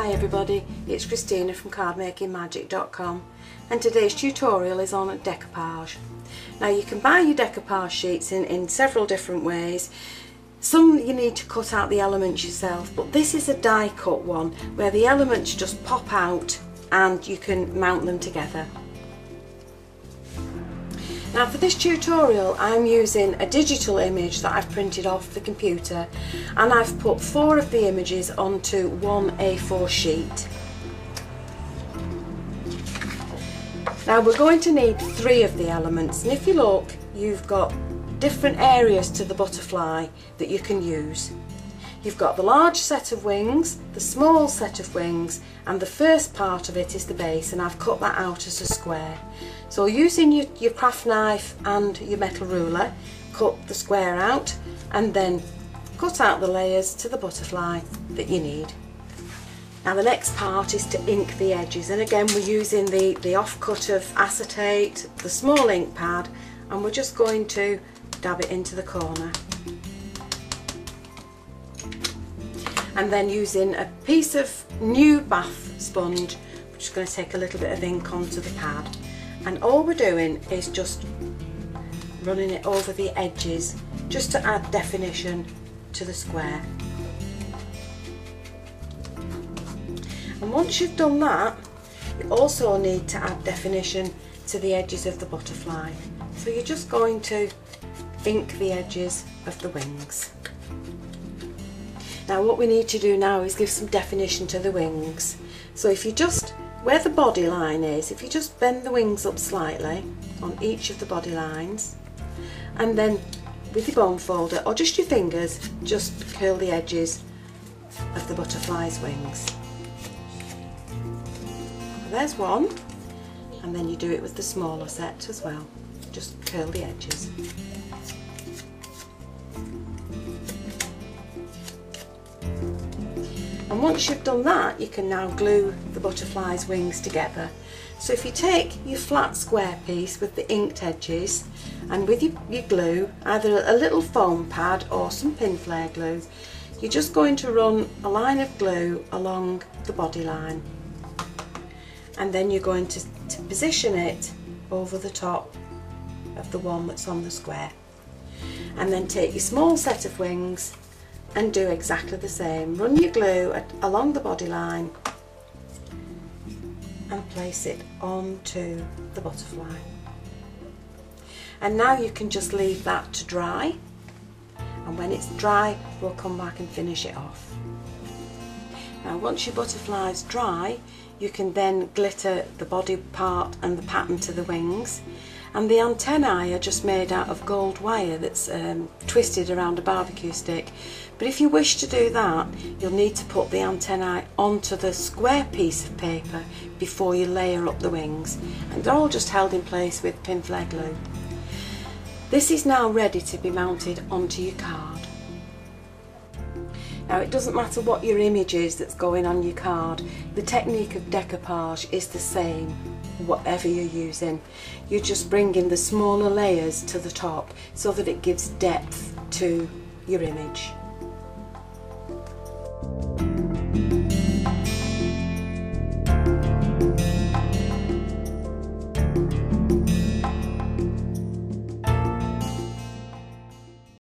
Hi everybody, it's Christina from cardmakingmagic.com and today's tutorial is on decoupage. Now you can buy your decoupage sheets in several different ways. Some you need to cut out the elements yourself, but this is a die cut one where the elements just pop out and you can mount them together. Now for this tutorial I'm using a digital image that I've printed off the computer, and I've put 4 of the images onto one A4 sheet. Now we're going to need 3 of the elements, and if you look you've got different areas to the butterfly that you can use. You've got the large set of wings, the small set of wings, and the first part of it is the base, and I've cut that out as a square. So using your craft knife and your metal ruler, cut the square out and then cut out the layers to the butterfly that you need. Now the next part is to ink the edges, and again we're using the offcut of acetate, the small ink pad, and we're just going to dab it into the corner. And then using a piece of new bath sponge, we're just going to take a little bit of ink onto the pad, and all we're doing is just running it over the edges just to add definition to the square. And once you've done that, you also need to add definition to the edges of the butterfly. So you're just going to ink the edges of the wings. Now what we need to do now is give some definition to the wings. So if you just, where the body line is, if you just bend the wings up slightly on each of the body lines, and then with your bone folder or just your fingers, just curl the edges of the butterfly's wings. There's one, and then you do it with the smaller set as well. Just curl the edges. And once you've done that, you can now glue the butterfly's wings together. So if you take your flat square piece with the inked edges, and with your glue, either a little foam pad or some pin flare glue, you're just going to run a line of glue along the body line, and then you're going to position it over the top of the one that's on the square, and then take your small set of wings and do exactly the same. Run your glue along the body line and place it onto the butterfly. And now you can just leave that to dry, and when it's dry we'll come back and finish it off. Now once your butterfly's dry, you can then glitter the body part and the pattern to the wings. And the antennae are just made out of gold wire that's twisted around a barbecue stick. But if you wish to do that, you'll need to put the antennae onto the square piece of paper before you layer up the wings. And they're all just held in place with pin flare glue. This is now ready to be mounted onto your card. Now it doesn't matter what your image is that's going on your card, the technique of decoupage is the same whatever you're using. You're just bringing the smaller layers to the top so that it gives depth to your image.